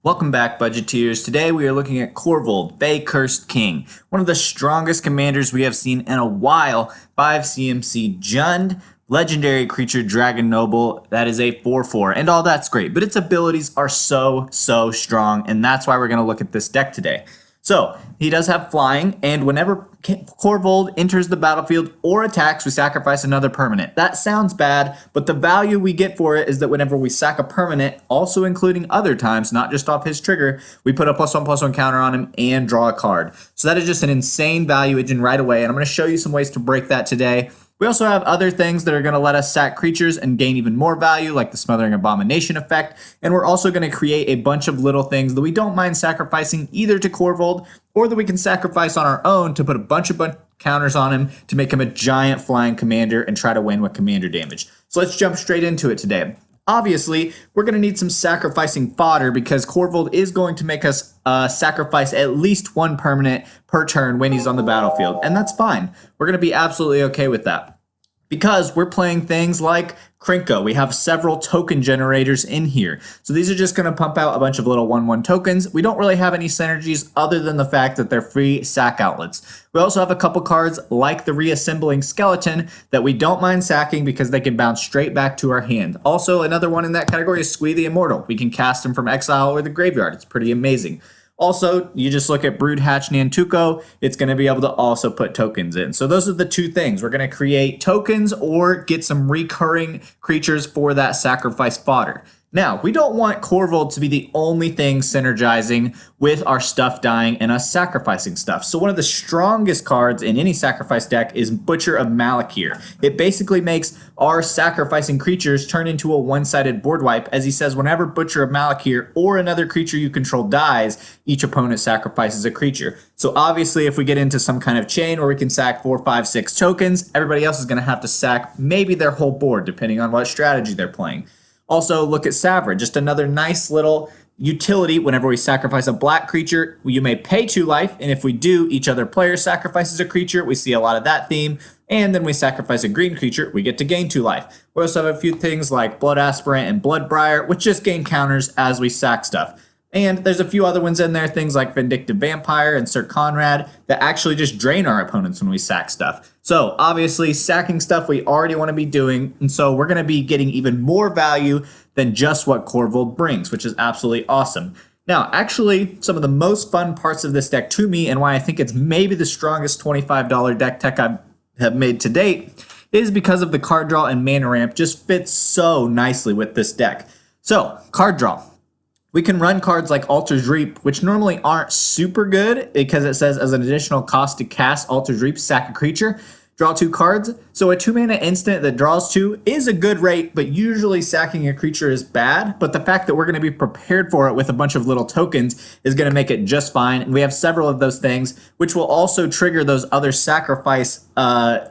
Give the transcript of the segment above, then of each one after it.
Welcome back, Budgeteers. Today we are looking at Korvold Fae-Cursed King, one of the strongest commanders we have seen in a while. 5 CMC Jund, legendary creature Dragon Noble. That is a 4/4, and all that's great, but its abilities are so strong, and that's why we're going to look at this deck today. So, he does have flying, and whenever Korvold enters the battlefield or attacks, we sacrifice another permanent. That sounds bad, but the value we get for it is that whenever we sack a permanent, also including other times, not just off his trigger, we put a +1/+1 counter on him and draw a card. So that is just an insane value engine right away, and I'm going to show you some ways to break that today. We also have other things that are going to let us sack creatures and gain even more value, like the Smothering Abomination effect, and we're also going to create a bunch of little things that we don't mind sacrificing either to Korvold or that we can sacrifice on our own to put a bunch of counters on him to make him a giant flying commander and try to win with commander damage. So let's jump straight into it today. Obviously, we're going to need some sacrificing fodder because Korvold is going to make us sacrifice at least one permanent per turn when he's on the battlefield, and that's fine. We're going to be absolutely okay with that because we're playing things like Krinko. We have several token generators in here. So these are just going to pump out a bunch of little 1/1 tokens. We don't really have any synergies other than the fact that they're free sack outlets. We also have a couple cards like the Reassembling Skeleton that we don't mind sacking because they can bounce straight back to our hand. Also, another one in that category is Squee the Immortal. We can cast him from exile or the graveyard. It's pretty amazing. Also, you just look at Broodhatch Nantuko, it's going to be able to also put tokens in. So those are the two things. We're going to create tokens or get some recurring creatures for that sacrifice fodder. Now, we don't want Korvold to be the only thing synergizing with our stuff dying and us sacrificing stuff. So one of the strongest cards in any sacrifice deck is Butcher of Malakir. It basically makes our sacrificing creatures turn into a one-sided board wipe. As he says, whenever Butcher of Malakir or another creature you control dies, each opponent sacrifices a creature. So obviously, if we get into some kind of chain where we can sack 4, 5, 6 tokens, everybody else is going to have to sack maybe their whole board, depending on what strategy they're playing. Also, look at Savra, just another nice little utility. Whenever we sacrifice a black creature, you may pay 2 life, and if we do, each other player sacrifices a creature. We see a lot of that theme. And then we sacrifice a green creature, we get to gain 2 life. We also have a few things like Blood Aspirant and Bloodbriar, which just gain counters as we sack stuff. And there's a few other ones in there, things like Vindictive Vampire and Sir Conrad, that actually just drain our opponents when we sack stuff. So obviously, sacking stuff we already want to be doing, and so we're going to be getting even more value than just what Korvold brings, which is absolutely awesome. Now, actually, some of the most fun parts of this deck to me, and why I think it's maybe the strongest $25 deck tech I have made to date, is because of the card draw and mana ramp just fits so nicely with this deck. So, card draw. We can run cards like Altar's Reap, which normally aren't super good because it says as an additional cost to cast Altar's Reap, sack a creature, draw 2 cards. So a 2-mana instant that draws 2 is a good rate, but usually sacking a creature is bad. But the fact that we're going to be prepared for it with a bunch of little tokens is going to make it just fine. And we have several of those things, which will also trigger those other sacrifice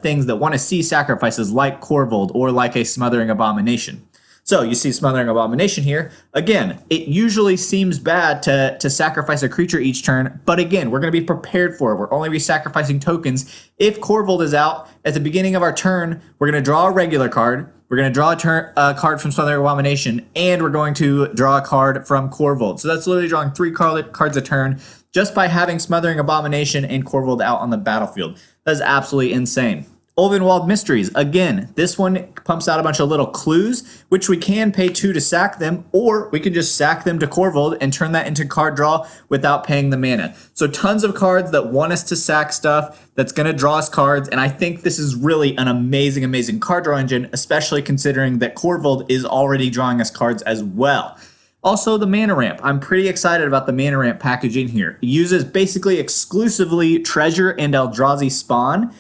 things that want to see sacrifices like Korvold or like a Smothering Abomination. So you see Smothering Abomination here. Again, it usually seems bad to sacrifice a creature each turn, but again, we're going to be prepared for it. We're only sacrificing tokens. If Korvold is out, at the beginning of our turn, we're going to draw a regular card, we're going to draw a card from Smothering Abomination, and we're going to draw a card from Korvold. So that's literally drawing 3 cards a turn just by having Smothering Abomination and Korvold out on the battlefield. That is absolutely insane. Ulvenwald Mysteries, again, this one pumps out a bunch of little clues, which we can pay 2 to sack them, or we can just sack them to Korvold and turn that into card draw without paying the mana. So tons of cards that want us to sack stuff that's going to draw us cards, and I think this is really an amazing card draw engine, especially considering that Korvold is already drawing us cards as well. Also, the mana ramp. I'm pretty excited about the mana ramp package in here. It uses basically exclusively Treasure and Eldrazi Spawn,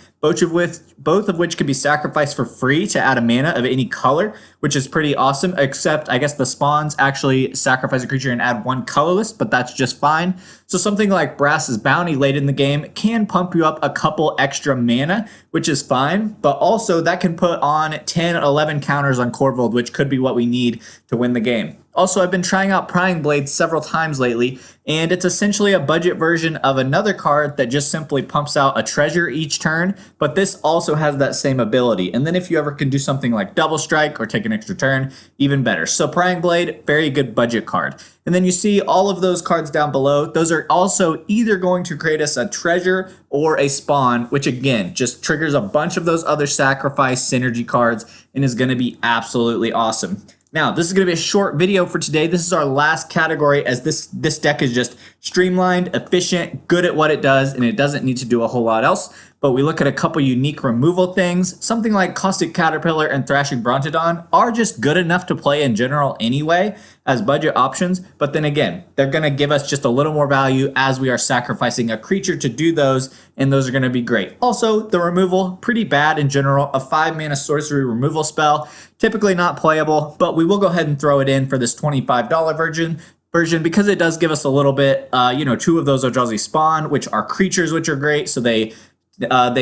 both of which can be sacrificed for free to add a mana of any color, which is pretty awesome, except I guess the spawns actually sacrifice a creature and add 1 colorless, but that's just fine. So something like Brass's Bounty late in the game can pump you up a couple extra mana, which is fine, but also that can put on 10, 11 counters on Korvold, which could be what we need to win the game. Also, I've been trying out Prying Blade several times lately, and it's essentially a budget version of another card that just simply pumps out a treasure each turn, but this also has that same ability. And then if you ever can do something like Double Strike or take an extra turn, even better. So Prying Blade, very good budget card. And then you see all of those cards down below. Those are also either going to create us a treasure or a spawn, which again, just triggers a bunch of those other sacrifice synergy cards and is going to be absolutely awesome. Now, this is going to be a short video for today. This is our last category, as this deck is just streamlined, efficient, good at what it does, and it doesn't need to do a whole lot else. But we look at a couple unique removal things. Something like Caustic Caterpillar and Thrashing Brontodon are just good enough to play in general anyway as budget options. But then again, they're going to give us just a little more value as we are sacrificing a creature to do those, and those are going to be great. Also, the removal, pretty bad in general. A 5-mana sorcery removal spell, typically not playable, but we will go ahead and throw it in for this $25 version because it does give us a little bit, 2 of those Eldrazi spawn, which are creatures, which are great. So they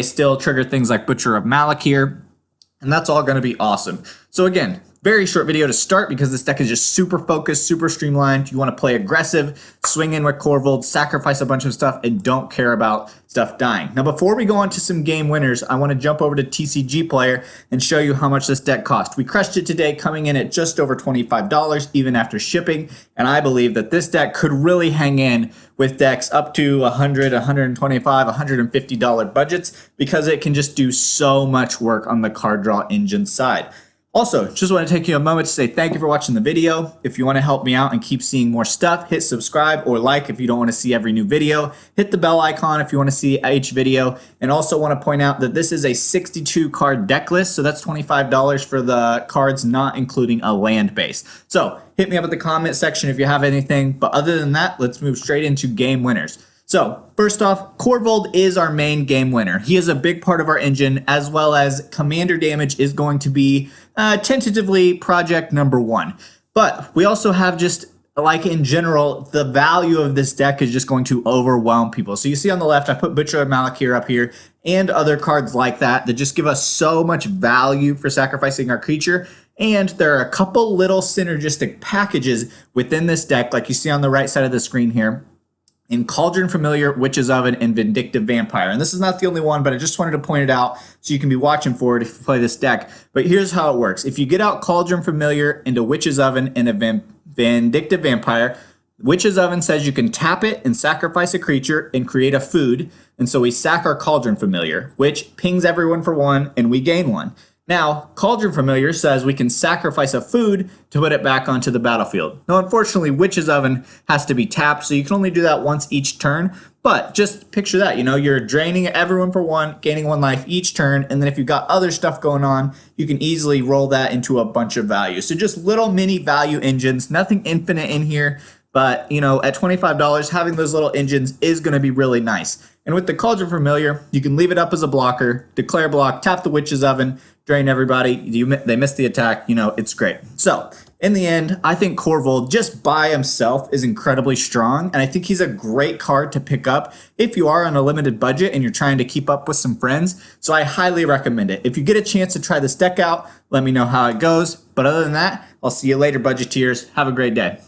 still trigger things like Butcher of Malakir, and that's all going to be awesome. So again, very short video to start because this deck is just super focused, super streamlined. You want to play aggressive, swing in with Korvold, sacrifice a bunch of stuff, and don't care about stuff dying. Now, before we go on to some game winners, I want to jump over to TCG Player and show you how much this deck cost. We crushed it today, coming in at just over $25, even after shipping, and I believe that this deck could really hang in with decks up to $100, $125, $150 budgets because it can just do so much work on the card draw engine side. Also, just want to take you a moment to say thank you for watching the video. If you want to help me out and keep seeing more stuff, hit subscribe or like if you don't want to see every new video. Hit the bell icon if you want to see each video. And also want to point out that this is a 62 card deck list, so that's $25 for the cards, not including a land base. So hit me up at the comment section if you have anything. But other than that, let's move straight into game winners. So first off, Korvold is our main game winner. He is a big part of our engine, as well as commander damage is going to be tentatively project number 1. But we also have just, like in general, the value of this deck is just going to overwhelm people. So you see on the left, I put Butcher of Malakir up here and other cards like that just give us so much value for sacrificing our creature. And there are a couple little synergistic packages within this deck, like you see on the right side of the screen here, in Cauldron Familiar, Witch's Oven, and Vindictive Vampire. And this is not the only one, but I just wanted to point it out so you can be watching for it if you play this deck. But here's how it works. If you get out Cauldron Familiar into Witch's Oven and a Vindictive Vampire, Witch's Oven says you can tap it and sacrifice a creature and create a food. And so we sack our Cauldron Familiar, which pings everyone for 1, and we gain 1. Now, Cauldron Familiar says we can sacrifice a food to put it back onto the battlefield. Now, unfortunately, Witch's Oven has to be tapped, so you can only do that once each turn. But just picture that, you're draining everyone for 1, gaining 1 life each turn, and then if you've got other stuff going on, you can easily roll that into a bunch of value. So just little mini value engines, nothing infinite in here, but, at $25, having those little engines is going to be really nice. And with the Cauldron Familiar, you can leave it up as a blocker, declare block, tap the Witch's Oven, drain everybody, they miss the attack, it's great. So, in the end, I think Korvold just by himself is incredibly strong, and I think he's a great card to pick up if you are on a limited budget and you're trying to keep up with some friends. So I highly recommend it. If you get a chance to try this deck out, let me know how it goes. But other than that, I'll see you later, budgeteers. Have a great day.